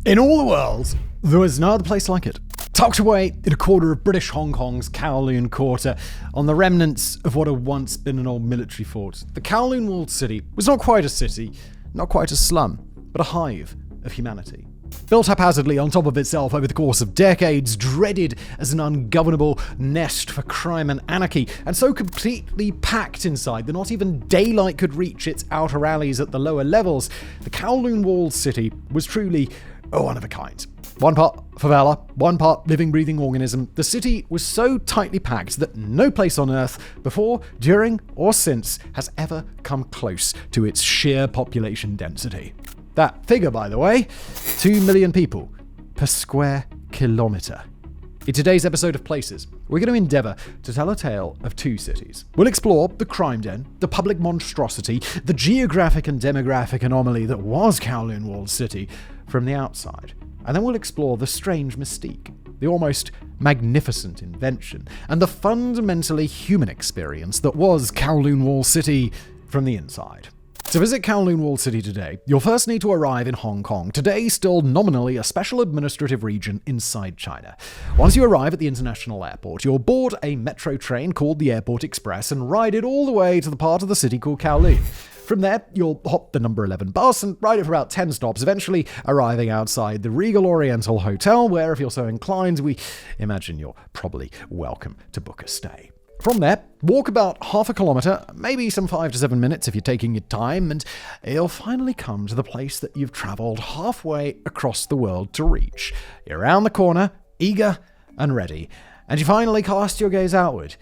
In all the world, there was no other place like it. Tucked away in a corner of British Hong Kong's Kowloon Quarter, on the remnants of what had once been an old military fort, the Kowloon Walled City was not quite a city, not quite a slum, but a hive of humanity. Built haphazardly on top of itself over the course of decades, dreaded as an ungovernable nest for crime and anarchy, and so completely packed inside that not even daylight could reach its outer alleys at the lower levels, the Kowloon Walled City was truly one of a kind. One part favela, one part living, breathing organism, the city was so tightly packed that no place on Earth, before, during, or since, has ever come close to its sheer population density. That figure, by the way, 2 million people per square kilometre. In today's episode of Places, we're going to endeavour to tell a tale of two cities. We'll explore the crime den, the public monstrosity, the geographic and demographic anomaly that was Kowloon Walled City from the outside. And then we'll explore the strange mystique, the almost magnificent invention, and the fundamentally human experience that was Kowloon Walled City from the inside. To visit Kowloon Walled City today, you'll first need to arrive in Hong Kong, today still nominally a special administrative region inside China. Once you arrive at the international airport, you'll board a metro train called the Airport Express and ride it all the way to the part of the city called Kowloon. From there, you'll hop the number 11 bus and ride it for about 10 stops, eventually arriving outside the Regal Oriental Hotel, where, if you're so inclined, we imagine you're probably welcome to book a stay. From there, walk about half a kilometre, maybe some 5 to 7 minutes if you're taking your time, and you'll finally come to the place that you've travelled halfway across the world to reach. You're around the corner, eager and ready, and you finally cast your gaze outward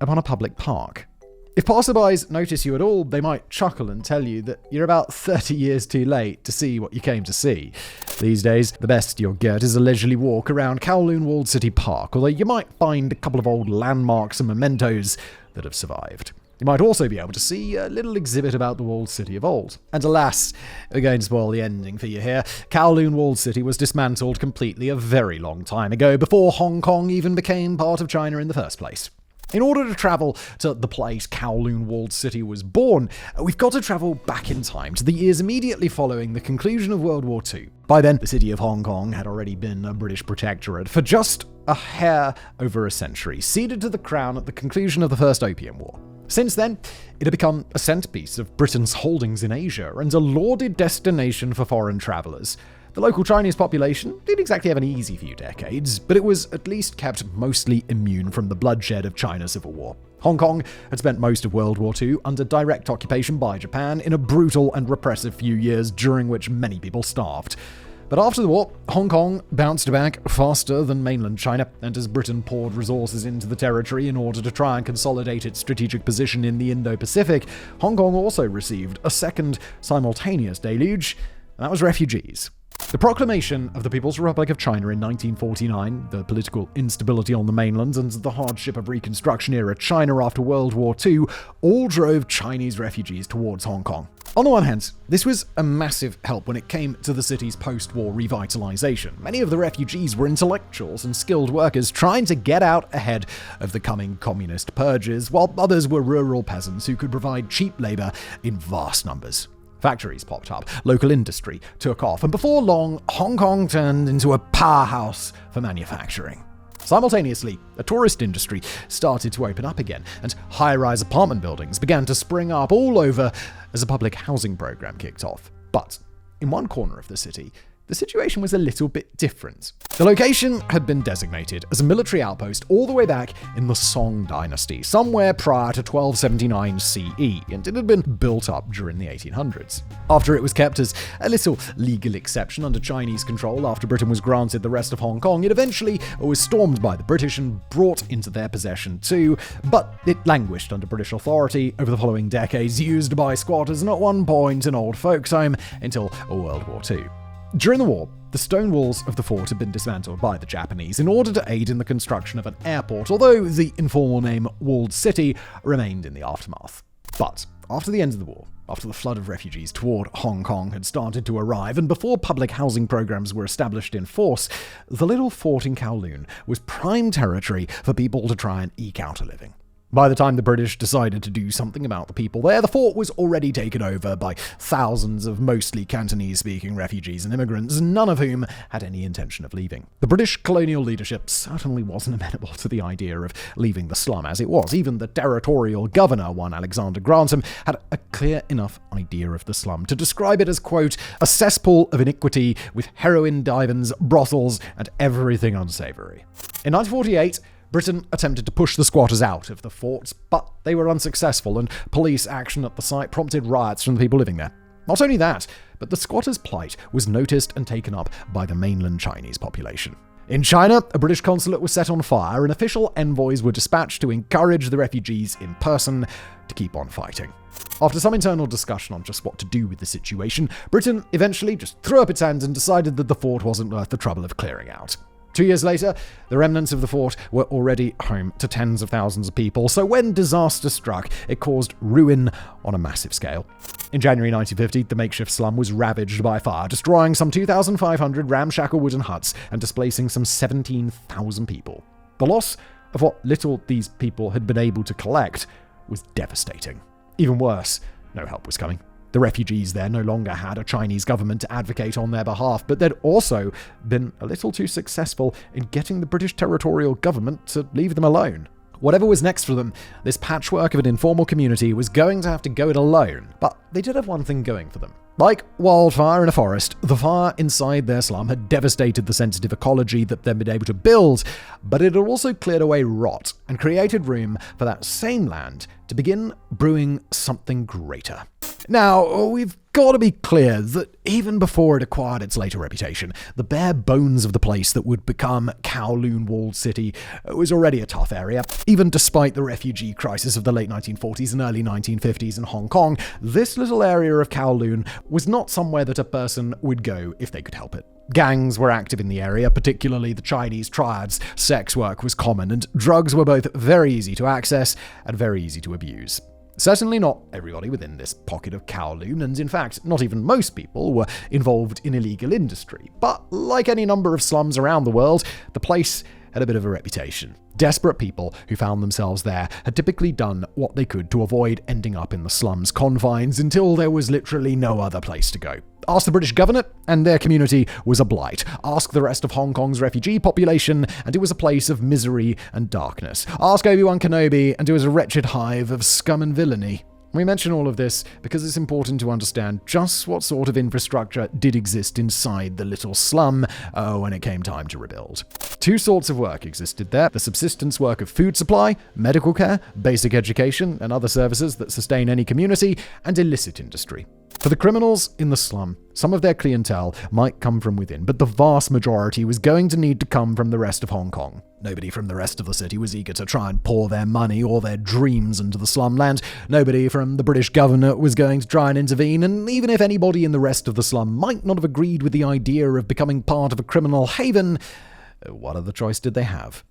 upon a public park. If passerbys notice you at all, they might chuckle and tell you that you're about 30 years too late to see what you came to see. These days, the best you'll get is a leisurely walk around Kowloon Walled City Park, although you might find a couple of old landmarks and mementos that have survived. You might also be able to see a little exhibit about the walled city of old. And alas, we're going to spoil the ending for you here. Kowloon Walled City was dismantled completely a very long time ago, before Hong Kong even became part of China in the first place. In order to travel to the place Kowloon Walled City was born, we've got to travel back in time to the years immediately following the conclusion of World War II. By then, the city of Hong Kong had already been a British protectorate for just a hair over a century, ceded to the crown at the conclusion of the First Opium War. Since then, it had become a centerpiece of Britain's holdings in Asia and a lauded destination for foreign travellers. The local Chinese population didn't exactly have an easy few decades, but it was at least kept mostly immune from the bloodshed of China's Civil War. Hong Kong had spent most of World War II under direct occupation by Japan in a brutal and repressive few years during which many people starved. But after the war, Hong Kong bounced back faster than mainland China, and as Britain poured resources into the territory in order to try and consolidate its strategic position in the Indo-Pacific, Hong Kong also received a second simultaneous deluge, and that was refugees. The proclamation of the People's Republic of China in 1949, the political instability on the mainland, and the hardship of Reconstruction-era China after World War II all drove Chinese refugees towards Hong Kong. On the one hand, this was a massive help when it came to the city's post-war revitalization. Many of the refugees were intellectuals and skilled workers trying to get out ahead of the coming communist purges, while others were rural peasants who could provide cheap labor in vast numbers. Factories popped up, local industry took off, and before long, Hong Kong turned into a powerhouse for manufacturing. Simultaneously, a tourist industry started to open up again, and high-rise apartment buildings began to spring up all over as a public housing program kicked off. But in one corner of the city, the situation was a little bit different. The location had been designated as a military outpost all the way back in the Song dynasty, somewhere prior to 1279 CE, and it had been built up during the 1800s. After it was kept as a little legal exception under Chinese control after Britain was granted the rest of Hong Kong, it eventually was stormed by the British and brought into their possession too, but it languished under British authority over the following decades, used by squatters and at one point an old folks' home until World War II. During the war, the stone walls of the fort had been dismantled by the Japanese in order to aid in the construction of an airport, although the informal name Walled City remained in the aftermath. But after the end of the war, after the flood of refugees toward Hong Kong had started to arrive, and before public housing programs were established in force, the little fort in Kowloon was prime territory for people to try and eke out a living. By the time the British decided to do something about the people there, the fort was already taken over by thousands of mostly Cantonese-speaking refugees and immigrants, none of whom had any intention of leaving. The British colonial leadership certainly wasn't amenable to the idea of leaving the slum as it was. Even the territorial governor, one Alexander Grantham, had a clear enough idea of the slum to describe it as, quote, a cesspool of iniquity with heroin divans, brothels, and everything unsavory. In 1948, Britain attempted to push the squatters out of the forts, but they were unsuccessful, and police action at the site prompted riots from the people living there. Not only that, but the squatters' plight was noticed and taken up by the mainland Chinese population. In China, a British consulate was set on fire, and official envoys were dispatched to encourage the refugees in person to keep on fighting. After some internal discussion on just what to do with the situation, Britain eventually just threw up its hands and decided that the fort wasn't worth the trouble of clearing out. 2 years later, the remnants of the fort were already home to tens of thousands of people, so when disaster struck, it caused ruin on a massive scale. In January 1950, the makeshift slum was ravaged by fire, destroying some 2,500 ramshackle wooden huts and displacing some 17,000 people. The loss of what little these people had been able to collect was devastating. Even worse, no help was coming. The refugees there no longer had a Chinese government to advocate on their behalf, but they'd also been a little too successful in getting the British territorial government to leave them alone. Whatever was next for them, this patchwork of an informal community was going to have to go it alone. But they did have one thing going for them. Like wildfire in a forest, the fire inside their slum had devastated the sensitive ecology that they'd been able to build, but it had also cleared away rot and created room for that same land to begin brewing something greater. Now, we've got to be clear that even before it acquired its later reputation, the bare bones of the place that would become Kowloon Walled City was already a tough area. Even despite the refugee crisis of the late 1940s and early 1950s in Hong Kong, this little area of Kowloon was not somewhere that a person would go if they could help it. Gangs were active in the area, particularly the Chinese Triads. Sex work was common, and drugs were both very easy to access and very easy to abuse. Certainly not everybody within this pocket of Kowloon, and in fact, not even most people were involved in illegal industry. But like any number of slums around the world, the place had a bit of a reputation. Desperate people who found themselves there had typically done what they could to avoid ending up in the slum's confines until there was literally no other place to go. Ask the British government, and their community was a blight. Ask the rest of Hong Kong's refugee population, and it was a place of misery and darkness. Ask Obi-Wan Kenobi, and it was a wretched hive of scum and villainy. We mention all of this because it's important to understand just what sort of infrastructure did exist inside the little slum when it came time to rebuild. Two sorts of work existed there: the subsistence work of food supply, medical care, basic education, and other services that sustain any community, and illicit industry. For the criminals in the slum, some of their clientele might come from within, but the vast majority was going to need to come from the rest of Hong Kong. Nobody from the rest of the city was eager to try and pour their money or their dreams into the slumland. Nobody from the British government was going to try and intervene, and even if anybody in the rest of the slum might not have agreed with the idea of becoming part of a criminal haven, what other choice did they have?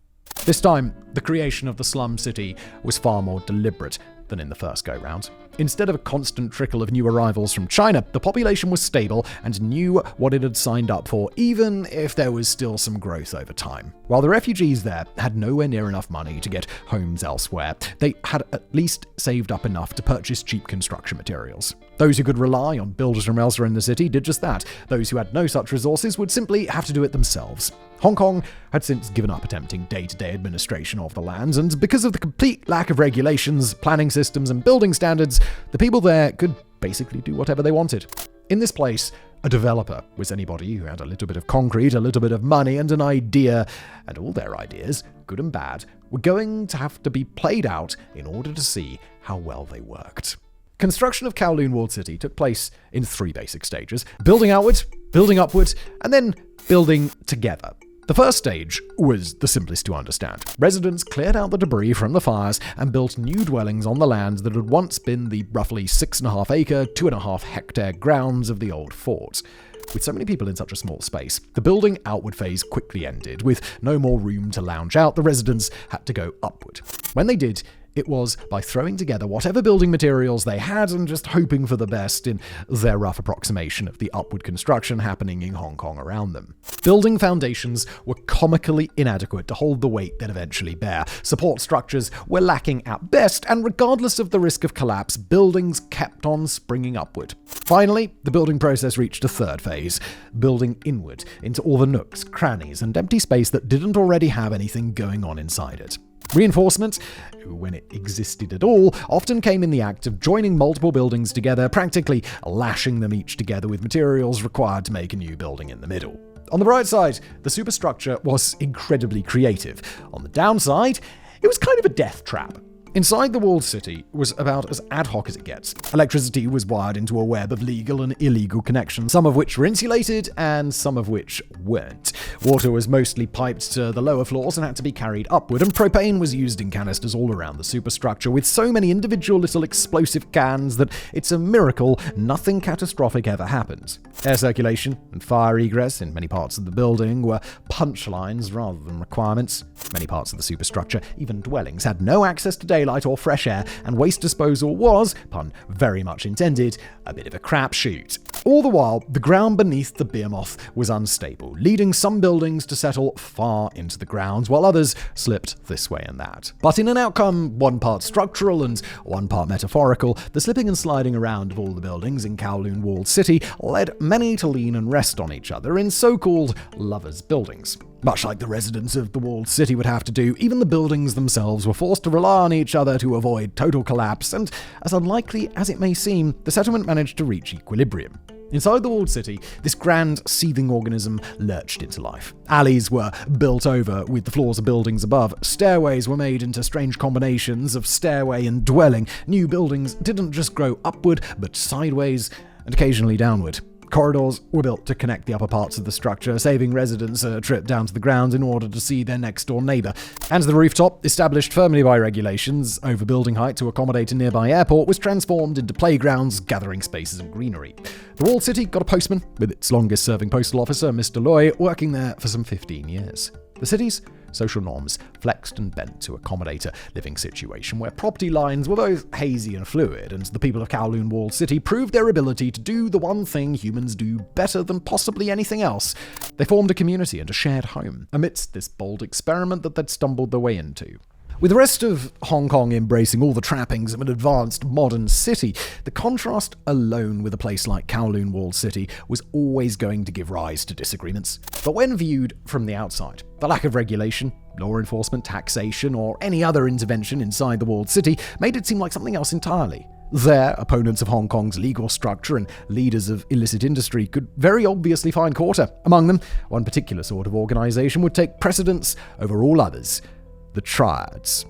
This time, the creation of the slum city was far more deliberate than in the first go-round. Instead of a constant trickle of new arrivals from China, the population was stable and knew what it had signed up for, even if there was still some growth over time. While the refugees there had nowhere near enough money to get homes elsewhere, they had at least saved up enough to purchase cheap construction materials. Those who could rely on builders from elsewhere in the city did just that. Those who had no such resources would simply have to do it themselves. Hong Kong had since given up attempting day-to-day administration of the lands, and because of the complete lack of regulations, planning systems, and building standards, the people there could basically do whatever they wanted. In this place, a developer was anybody who had a little bit of concrete, a little bit of money, and an idea, and all their ideas, good and bad, were going to have to be played out in order to see how well they worked. Construction of Kowloon Walled City took place in three basic stages: building outward, building upward, and then building together. The first stage was the simplest to understand. Residents cleared out the debris from the fires and built new dwellings on the land that had once been the roughly 6.5-acre, 2.5-hectare grounds of the old fort. With so many people in such a small space, the building outward phase quickly ended. With no more room to lounge out, the residents had to go upward. When they did, It was by throwing together whatever building materials they had and just hoping for the best in their rough approximation of the upward construction happening in Hong Kong around them. Building foundations were comically inadequate to hold the weight they'd eventually bear. Support structures were lacking at best, and regardless of the risk of collapse, buildings kept on springing upward. Finally, the building process reached a third phase, building inward into all the nooks, crannies, and empty space that didn't already have anything going on inside it. Reinforcement, when it existed at all, often came in the act of joining multiple buildings together, practically lashing them each together with materials required to make a new building in the middle. On the bright side, the superstructure was incredibly creative. On the downside, it was kind of a death trap. Inside the walled city was about as ad hoc as it gets. Electricity was wired into a web of legal and illegal connections, some of which were insulated and some of which weren't. Water was mostly piped to the lower floors and had to be carried upward, and propane was used in canisters all around the superstructure, with so many individual little explosive cans that it's a miracle nothing catastrophic ever happened. Air circulation and fire egress in many parts of the building were punchlines rather than requirements. Many parts of the superstructure, even dwellings, had no access to daylight or fresh air, and waste disposal was, pun very much intended, a bit of a crapshoot. All the while, the ground beneath the behemoth was unstable, leading some buildings to settle far into the ground, while others slipped this way and that. But in an outcome one part structural and one part metaphorical, the slipping and sliding around of all the buildings in Kowloon Walled City led many to lean and rest on each other in so-called lovers' buildings. Much like the residents of the walled city would have to do, even the buildings themselves were forced to rely on each other to avoid total collapse, and as unlikely as it may seem, the settlement managed to reach equilibrium. Inside the walled city, this grand, seething organism lurched into life. Alleys were built over with the floors of buildings above. Stairways were made into strange combinations of stairway and dwelling. New buildings didn't just grow upward, but sideways and occasionally downward. Corridors were built to connect the upper parts of the structure, saving residents a trip down to the ground in order to see their next-door neighbor. And the rooftop, established firmly by regulations over building height to accommodate a nearby airport, was transformed into playgrounds, gathering spaces, and greenery. The walled city got a postman, with its longest-serving postal officer, Mr. Loy, working there for some 15 years. The city's social norms flexed and bent to accommodate a living situation where property lines were both hazy and fluid, and the people of Kowloon Walled City proved their ability to do the one thing humans do better than possibly anything else. They formed a community and a shared home amidst this bold experiment that they'd stumbled their way into. With the rest of Hong Kong embracing all the trappings of an advanced modern city, the contrast alone with a place like Kowloon Walled City was always going to give rise to disagreements. But when viewed from the outside, the lack of regulation, law enforcement, taxation, or any other intervention inside the walled city made it seem like something else entirely. There, opponents of Hong Kong's legal structure and leaders of illicit industry could very obviously find quarter. Among them, one particular sort of organization would take precedence over all others: the Triads.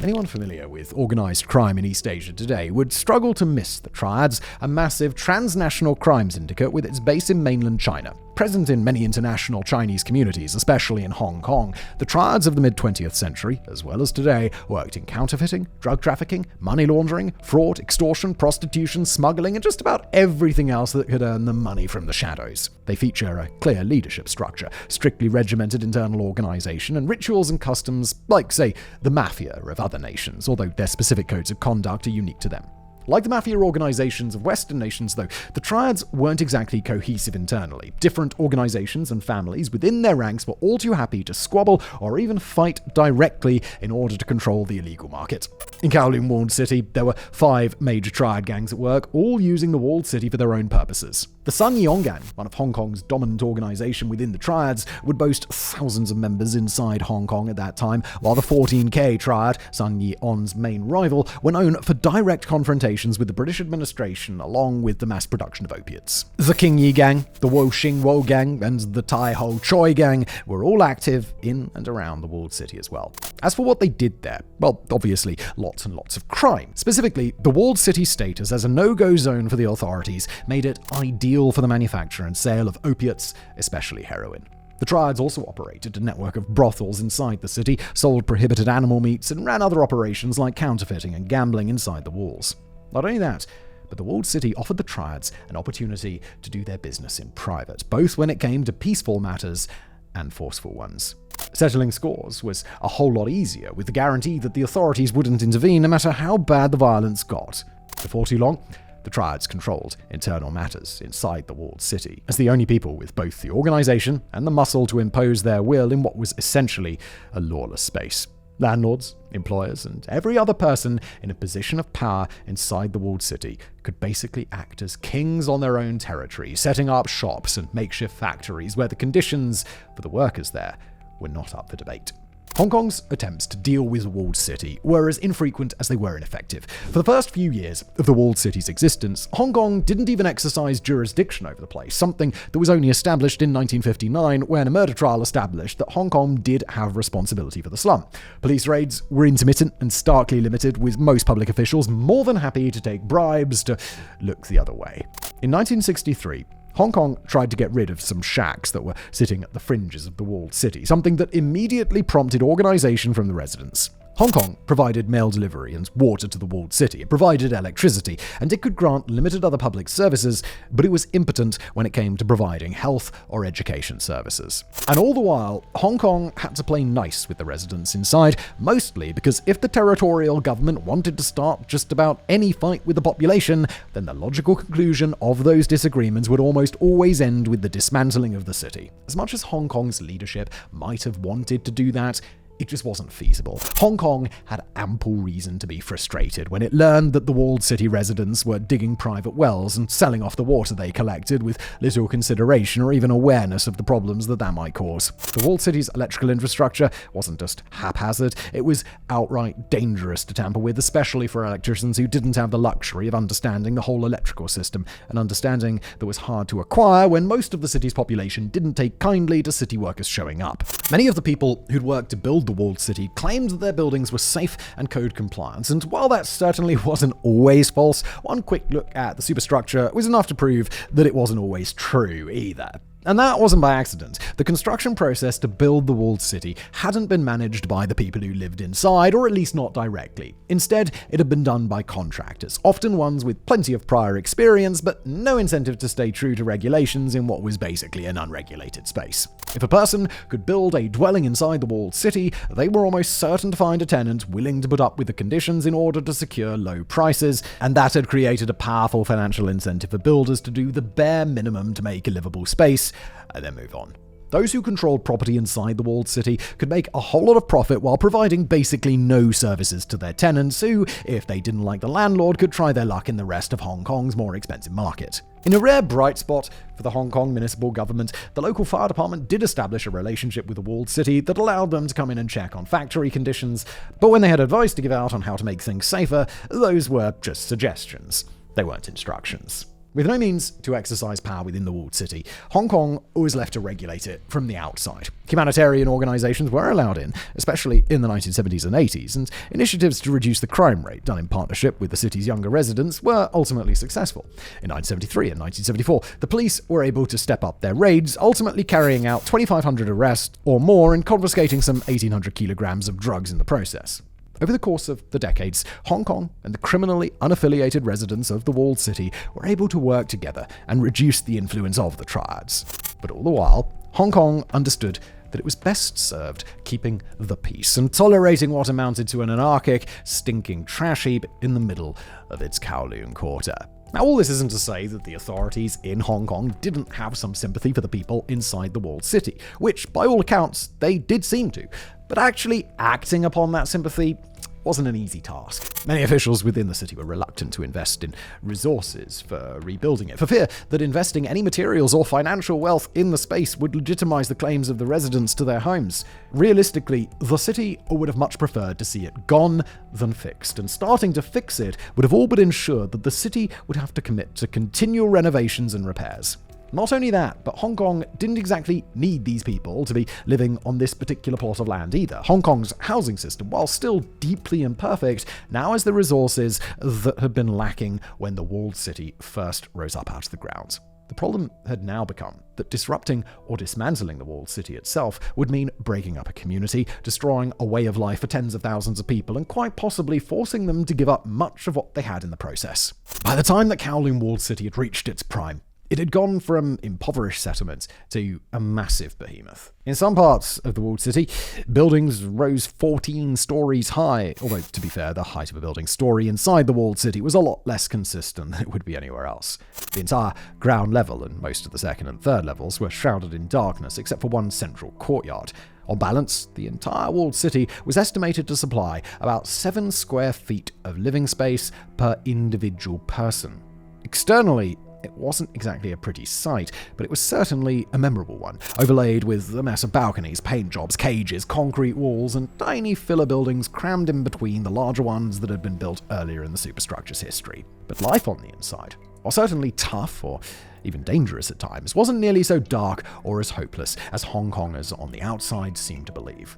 Anyone familiar with organized crime in East Asia today would struggle to miss the Triads, a massive transnational crime syndicate with its base in mainland China. Present in many international Chinese communities, especially in Hong Kong, the Triads of the mid-20th century, as well as today, worked in counterfeiting, drug trafficking, money laundering, fraud, extortion, prostitution, smuggling, and just about everything else that could earn them money from the shadows. They feature a clear leadership structure, strictly regimented internal organization, and rituals and customs like, say, the mafia of other nations, although their specific codes of conduct are unique to them. Like the mafia organizations of Western nations, though, the Triads weren't exactly cohesive internally. Different organizations and families within their ranks were all too happy to squabble or even fight directly in order to control the illegal market. In Kowloon Walled City, there were 5 major Triad gangs at work, all using the walled city for their own purposes. The Sun Yong Gang, one of Hong Kong's dominant organization within the Triads, would boast thousands of members inside Hong Kong at that time, while the 14K Triad, Sun Yi-on's main rival, were known for direct confrontations with the British administration along with the mass production of opiates. The King Yi Gang, the Wo Xing Wo Gang, and the Tai Ho Choi Gang were all active in and around the walled city as well. As for what they did there, well, obviously, lots and lots of crime. Specifically, the walled city status as a no-go zone for the authorities made it ideal for the manufacture and sale of opiates, especially heroin. The Triads also operated a network of brothels inside the city, sold prohibited animal meats, and ran other operations like counterfeiting and gambling inside the walls. Not only that, but the walled city offered the Triads an opportunity to do their business in private, both when it came to peaceful matters and forceful ones. Settling scores was a whole lot easier, with the guarantee that the authorities wouldn't intervene no matter how bad the violence got. Before too long, the Triads controlled internal matters inside the walled city, as the only people with both the organization and the muscle to impose their will in what was essentially a lawless space. Landlords, employers, and every other person in a position of power inside the walled city could basically act as kings on their own territory, setting up shops and makeshift factories where the conditions for the workers there were not up for debate. Hong Kong's attempts to deal with the walled city were as infrequent as they were ineffective. For the first few years of the walled city's existence, Hong Kong didn't even exercise jurisdiction over the place, something that was only established in 1959 when a murder trial established that Hong Kong did have responsibility for the slum. Police raids were intermittent and starkly limited, with most public officials more than happy to take bribes to look the other way. In 1963, Hong Kong tried to get rid of some shacks that were sitting at the fringes of the walled city, something that immediately prompted organization from the residents. Hong Kong provided mail delivery and water to the walled city. It provided electricity, and it could grant limited other public services, but it was impotent when it came to providing health or education services. And all the while, Hong Kong had to play nice with the residents inside, mostly because if the territorial government wanted to start just about any fight with the population, then the logical conclusion of those disagreements would almost always end with the dismantling of the city. As much as Hong Kong's leadership might have wanted to do that, it just wasn't feasible. Hong Kong had ample reason to be frustrated when it learned that the walled city residents were digging private wells and selling off the water they collected with little consideration or even awareness of the problems that might cause. The walled city's electrical infrastructure wasn't just haphazard, it was outright dangerous to tamper with, especially for electricians who didn't have the luxury of understanding the whole electrical system, an understanding that was hard to acquire when most of the city's population didn't take kindly to city workers showing up. Many of the people who'd worked to build the walled city claimed that their buildings were safe and code compliant, and while that certainly wasn't always false, one quick look at the superstructure was enough to prove that it wasn't always true either. And that wasn't by accident. The construction process to build the walled city hadn't been managed by the people who lived inside, or at least not directly. Instead, it had been done by contractors, often ones with plenty of prior experience, but no incentive to stay true to regulations in what was basically an unregulated space. If a person could build a dwelling inside the walled city, they were almost certain to find a tenant willing to put up with the conditions in order to secure low prices, and that had created a powerful financial incentive for builders to do the bare minimum to make a livable space, and then move on. Those who controlled property inside the walled city could make a whole lot of profit while providing basically no services to their tenants, who, if they didn't like the landlord, could try their luck in the rest of Hong Kong's more expensive market. In a rare bright spot for the Hong Kong municipal government, the local fire department did establish a relationship with the walled city that allowed them to come in and check on factory conditions, but when they had advice to give out on how to make things safer, those were just suggestions. They weren't instructions. With no means to exercise power within the walled city, Hong Kong was left to regulate it from the outside. Humanitarian organizations were allowed in, especially in the 1970s and 80s, and initiatives to reduce the crime rate, done in partnership with the city's younger residents, were ultimately successful. In 1973 and 1974, the police were able to step up their raids, ultimately carrying out 2,500 arrests or more and confiscating some 1,800 kilograms of drugs in the process. Over the course of the decades, Hong Kong and the criminally unaffiliated residents of the walled city were able to work together and reduce the influence of the Triads. But all the while, Hong Kong understood that it was best served keeping the peace and tolerating what amounted to an anarchic, stinking trash heap in the middle of its Kowloon quarter. Now, all this isn't to say that the authorities in Hong Kong didn't have some sympathy for the people inside the walled city, which, by all accounts, they did seem to. But actually acting upon that sympathy wasn't an easy task. Many officials within the city were reluctant to invest in resources for rebuilding it, for fear that investing any materials or financial wealth in the space would legitimize the claims of the residents to their homes. Realistically, the city would have much preferred to see it gone than fixed, and starting to fix it would have all but ensured that the city would have to commit to continual renovations and repairs. Not only that, but Hong Kong didn't exactly need these people to be living on this particular plot of land either. Hong Kong's housing system, while still deeply imperfect, now has the resources that had been lacking when the walled city first rose up out of the ground. The problem had now become that disrupting or dismantling the walled city itself would mean breaking up a community, destroying a way of life for tens of thousands of people, and quite possibly forcing them to give up much of what they had in the process. By the time that Kowloon Walled City had reached its prime, It had gone from impoverished settlements to a massive behemoth. In some parts of the walled city, buildings rose 14 stories high, although, to be fair, the height of a building story inside the walled city was a lot less consistent than it would be anywhere else. The entire ground level and most of the second and third levels were shrouded in darkness, except for one central courtyard. On balance, the entire walled city was estimated to supply about 7 square feet of living space per individual person. Externally, it wasn't exactly a pretty sight, but it was certainly a memorable one, overlaid with a mess of balconies, paint jobs, cages, concrete walls, and tiny filler buildings crammed in between the larger ones that had been built earlier in the superstructure's history. But life on the inside, while certainly tough or even dangerous at times, wasn't nearly so dark or as hopeless as Hong Kongers on the outside seemed to believe.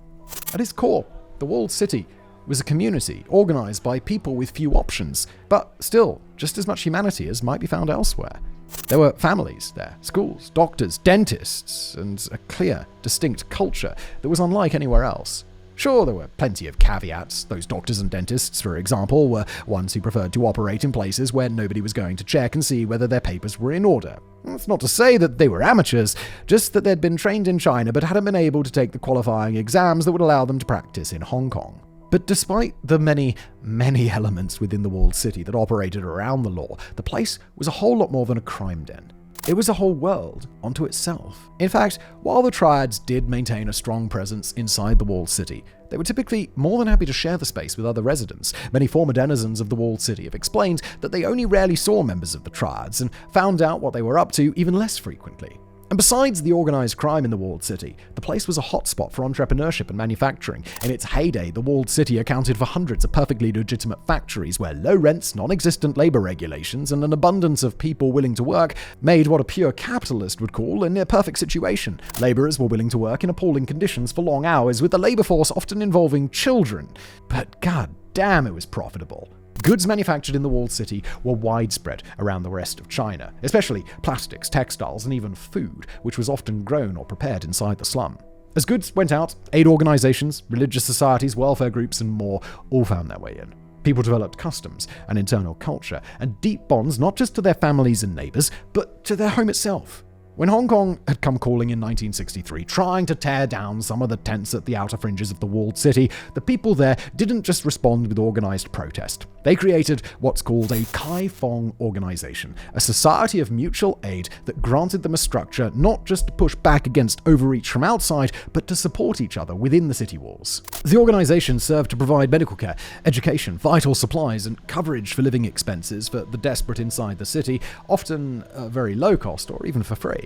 At its core, the walled city was a community organized by people with few options, but still just as much humanity as might be found elsewhere. There were families there, schools, doctors, dentists, and a clear, distinct culture that was unlike anywhere else. Sure, there were plenty of caveats. Those doctors and dentists, for example, were ones who preferred to operate in places where nobody was going to check and see whether their papers were in order. That's not to say that they were amateurs, just that they'd been trained in China but hadn't been able to take the qualifying exams that would allow them to practice in Hong Kong. But despite the many elements within the walled city that operated around the law, the place was a whole lot more than a crime den. It was a whole world unto itself. In fact, while the Triads did maintain a strong presence inside the walled city, they were typically more than happy to share the space with other residents. Many former denizens of the walled city have explained that they only rarely saw members of the Triads and found out what they were up to even less frequently. And besides the organized crime in the walled city, the place was a hotspot for entrepreneurship and manufacturing. In its heyday, the walled city accounted for hundreds of perfectly legitimate factories where low rents, non-existent labor regulations, and an abundance of people willing to work made what a pure capitalist would call a near-perfect situation. Laborers were willing to work in appalling conditions for long hours, with the labor force often involving children. But god damn, it was profitable. Goods manufactured in the walled city were widespread around the rest of China, especially plastics, textiles, and even food, which was often grown or prepared inside the slum. As goods went out, aid organizations, religious societies, welfare groups, and more all found their way in. People developed customs, an internal culture, and deep bonds not just to their families and neighbors, but to their home itself. When Hong Kong had come calling in 1963, trying to tear down some of the tents at the outer fringes of the walled city, the people there didn't just respond with organized protest. They created what's called a Kai Fong organization, a society of mutual aid that granted them a structure not just to push back against overreach from outside, but to support each other within the city walls. The organization served to provide medical care, education, vital supplies, and coverage for living expenses for the desperate inside the city, often at very low cost or even for free.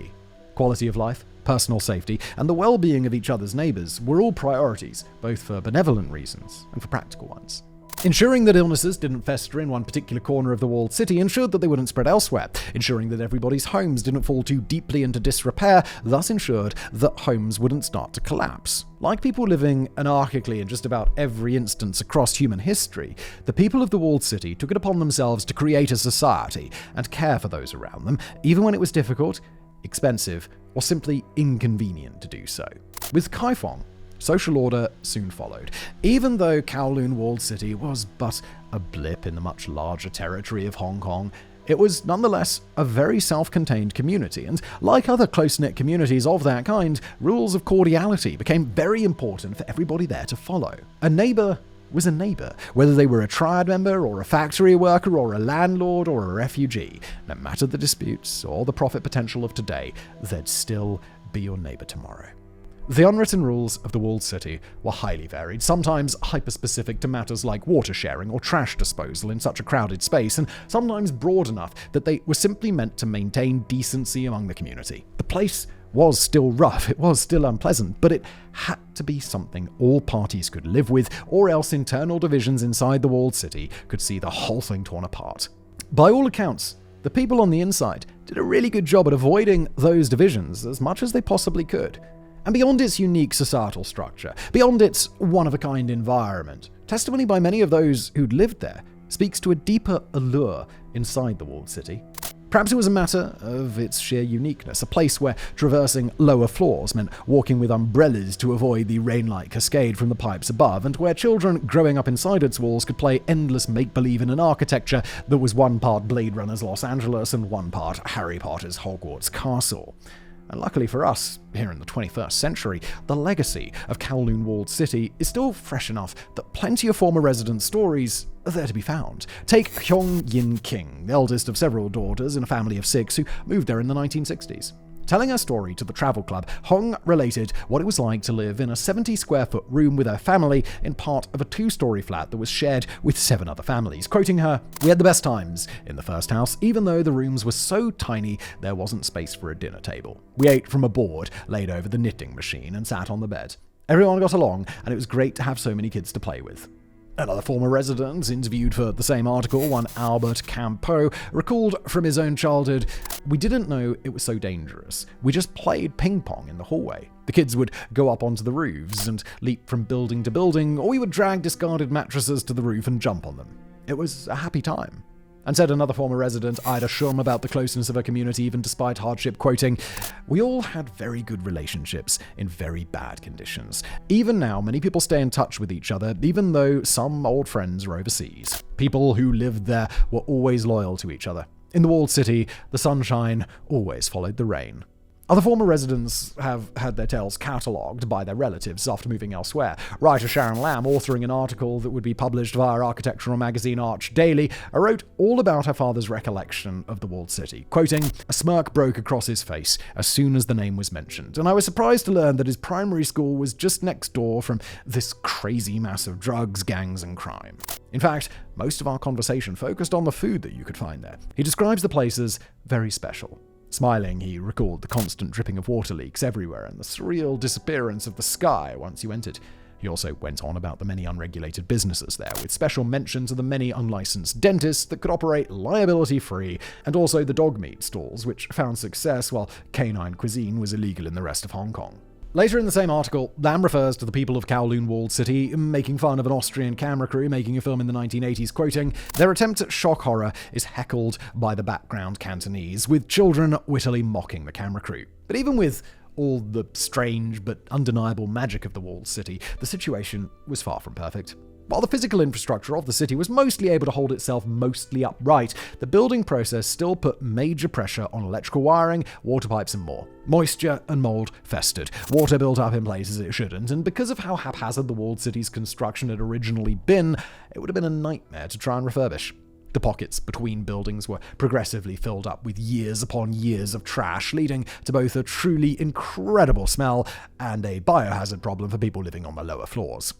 Quality of life, personal safety, and the well-being of each other's neighbors were all priorities, both for benevolent reasons and for practical ones. Ensuring that illnesses didn't fester in one particular corner of the walled city ensured that they wouldn't spread elsewhere. Ensuring that everybody's homes didn't fall too deeply into disrepair thus ensured that homes wouldn't start to collapse. Like people living anarchically in just about every instance across human history, the people of the walled city took it upon themselves to create a society and care for those around them, even when it was difficult, expensive, or simply inconvenient to do so. With Kaifeng, social order soon followed. Even though Kowloon Walled City was but a blip in the much larger territory of Hong Kong, it was nonetheless a very self-contained community, and like other close-knit communities of that kind, rules of cordiality became very important for everybody there to follow. A neighbor was a neighbor, whether they were a Triad member or a factory worker or a landlord or a refugee. No matter the disputes or the profit potential of today, they'd still be your neighbor tomorrow. The unwritten rules of the walled city were highly varied, sometimes hyper-specific to matters like water sharing or trash disposal in such a crowded space, and sometimes broad enough that they were simply meant to maintain decency among the community. The place was still rough, it was still unpleasant, but it had to be something all parties could live with, or else internal divisions inside the walled city could see the whole thing torn apart. By all accounts, the people on the inside did a really good job at avoiding those divisions as much as they possibly could. And beyond its unique societal structure, beyond its one-of-a-kind environment, testimony by many of those who'd lived there speaks to a deeper allure inside the walled city. Perhaps it was a matter of its sheer uniqueness, a place where traversing lower floors meant walking with umbrellas to avoid the rain-like cascade from the pipes above, and where children growing up inside its walls could play endless make-believe in an architecture that was one part Blade Runner's Los Angeles and one part Harry Potter's Hogwarts Castle. And luckily for us, here in the 21st century, the legacy of Kowloon Walled City is still fresh enough that plenty of former residents' stories are there to be found. Take Hyung Yin King, the eldest of several daughters in a family of 6 who moved there in the 1960s. Telling her story to the travel club, Hong related what it was like to live in a 70-square-foot room with her family in part of a 2-story flat that was shared with 7 other families. Quoting her, "We had the best times in the first house, even though the rooms were so tiny there wasn't space for a dinner table. We ate from a board laid over the knitting machine and sat on the bed. Everyone got along, and it was great to have so many kids to play with." Another former resident, interviewed for the same article, one Albert Campo, recalled from his own childhood, "We didn't know it was so dangerous. We just played ping pong in the hallway. The kids would go up onto the roofs and leap from building to building, or we would drag discarded mattresses to the roof and jump on them. It was a happy time." And said another former resident, Ida Shum, about the closeness of her community even despite hardship, quoting, "We all had very good relationships in very bad conditions. Even now, many people stay in touch with each other, even though some old friends are overseas. People who lived there were always loyal to each other. In the walled city, the sunshine always followed the rain." Other former residents have had their tales catalogued by their relatives after moving elsewhere. Writer Sharon Lamb, authoring an article that would be published via architectural magazine Arch Daily, wrote all about her father's recollection of the walled city. Quoting, "A smirk broke across his face as soon as the name was mentioned, and I was surprised to learn that his primary school was just next door from this crazy mass of drugs, gangs, and crime. In fact, most of our conversation focused on the food that you could find there." He describes the place as very special. Smiling, he recalled the constant dripping of water leaks everywhere and the surreal disappearance of the sky once you entered. He also went on about the many unregulated businesses there, with special mention to the many unlicensed dentists that could operate liability-free, and also the dog meat stalls, which found success while canine cuisine was illegal in the rest of Hong Kong. Later in the same article, Lamb refers to the people of Kowloon Walled City making fun of an Austrian camera crew making a film in the 1980s, quoting, "Their attempt at shock horror is heckled by the background Cantonese, with children wittily mocking the camera crew." But even with all the strange but undeniable magic of the walled city, the situation was far from perfect. While the physical infrastructure of the city was mostly able to hold itself mostly upright, the building process still put major pressure on electrical wiring, water pipes, and more. Moisture and mold festered. Water built up in places it shouldn't, and because of how haphazard the walled city's construction had originally been, it would have been a nightmare to try and refurbish. The pockets between buildings were progressively filled up with years upon years of trash, leading to both a truly incredible smell and a biohazard problem for people living on the lower floors.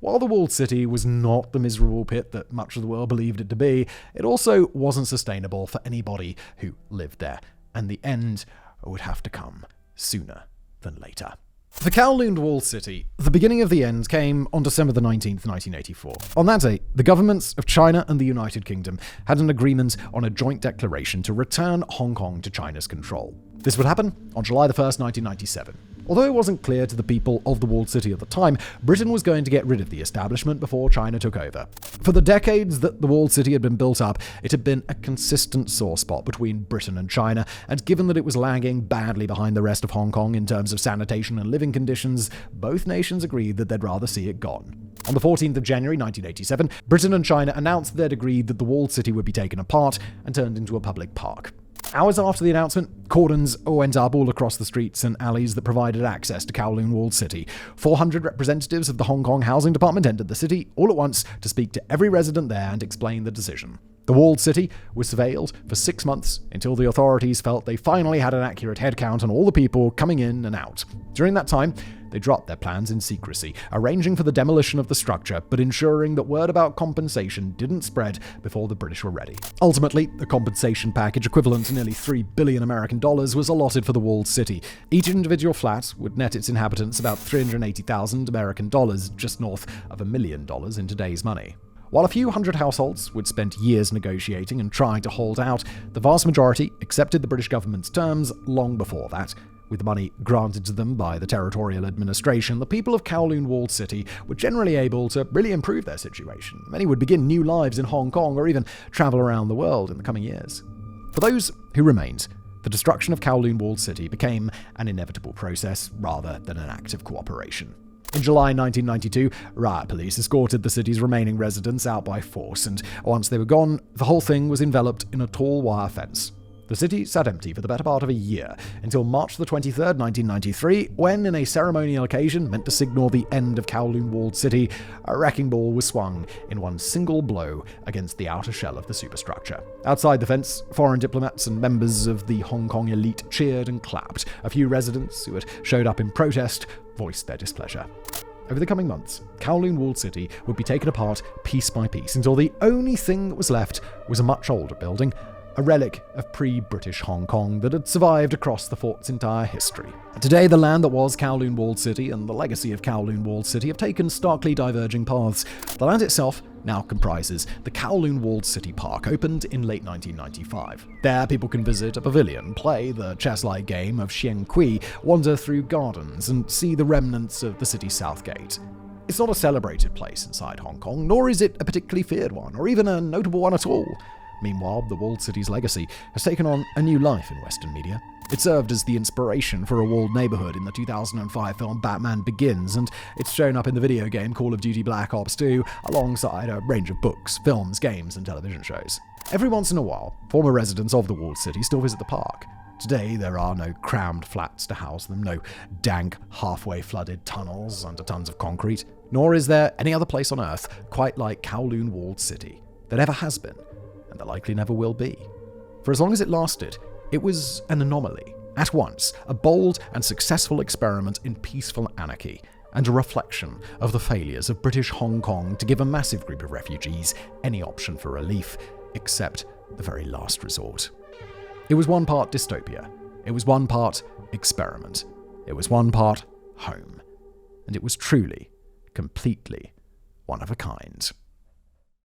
While the walled city was not the miserable pit that much of the world believed it to be, it also wasn't sustainable for anybody who lived there, and the end would have to come sooner than later. For Kowloon Walled City, the beginning of the end came on December the 19th, 1984. On that day, the governments of China and the United Kingdom had an agreement on a joint declaration to return Hong Kong to China's control. This would happen on July the 1st, 1997. Although it wasn't clear to the people of the walled city at the time, Britain was going to get rid of the establishment before China took over. For the decades that the walled city had been built up, it had been a consistent sore spot between Britain and China, and given that it was lagging badly behind the rest of Hong Kong in terms of sanitation and living conditions, both nations agreed that they'd rather see it gone. On the 14th of January 1987, Britain and China announced they'd agreed that the walled city would be taken apart and turned into a public park. Hours after the announcement, cordons went up all across the streets and alleys that provided access to Kowloon Walled City. 400 representatives of the Hong Kong Housing Department entered the city all at once to speak to every resident there and explain the decision. The walled city was surveilled for 6 months until the authorities felt they finally had an accurate headcount on all the people coming in and out. During that time, they dropped their plans in secrecy, arranging for the demolition of the structure, but ensuring that word about compensation didn't spread before the British were ready. Ultimately, a compensation package equivalent to nearly $3 billion American dollars was allotted for the walled city. Each individual flat would net its inhabitants about $380,000 American dollars, just north of $1 million in today's money. While a few hundred households would spend years negotiating and trying to hold out, the vast majority accepted the British government's terms long before that. With the money granted to them by the territorial administration, the people of Kowloon Walled City were generally able to really improve their situation. Many would begin new lives in Hong Kong or even travel around the world in the coming years. For those who remained, the destruction of Kowloon Walled City became an inevitable process rather than an act of cooperation. In July 1992, riot police escorted the city's remaining residents out by force, and once they were gone, the whole thing was enveloped in a tall wire fence. The city sat empty for the better part of a year, until March the 23rd, 1993, when, in a ceremonial occasion meant to signal the end of Kowloon Walled City, a wrecking ball was swung in one single blow against the outer shell of the superstructure. Outside the fence, foreign diplomats and members of the Hong Kong elite cheered and clapped. A few residents who had showed up in protest voiced their displeasure. Over the coming months, Kowloon Walled City would be taken apart piece by piece until the only thing that was left was a much older building, a relic of pre-British Hong Kong that had survived across the fort's entire history. Today, the land that was Kowloon Walled City and the legacy of Kowloon Walled City have taken starkly diverging paths. The land itself now comprises the Kowloon Walled City Park, opened in late 1995. There, people can visit a pavilion, play the chess-like game of Xian Kui, wander through gardens, and see the remnants of the city's south gate. It's not a celebrated place inside Hong Kong, nor is it a particularly feared one, or even a notable one at all. Meanwhile, the walled city's legacy has taken on a new life in Western media. It served as the inspiration for a walled neighborhood in the 2005 film Batman Begins, and it's shown up in the video game Call of Duty Black Ops 2, alongside a range of books, films, games, and television shows. Every once in a while, former residents of the walled city still visit the park. Today, there are no crammed flats to house them, no dank, halfway flooded tunnels under tons of concrete, nor is there any other place on Earth quite like Kowloon Walled City. There never has been, and there likely never will be. For as long as it lasted, it was an anomaly. At once, a bold and successful experiment in peaceful anarchy, and a reflection of the failures of British Hong Kong to give a massive group of refugees any option for relief, except the very last resort. It was one part dystopia, it was one part experiment, it was one part home, and it was truly, completely one of a kind.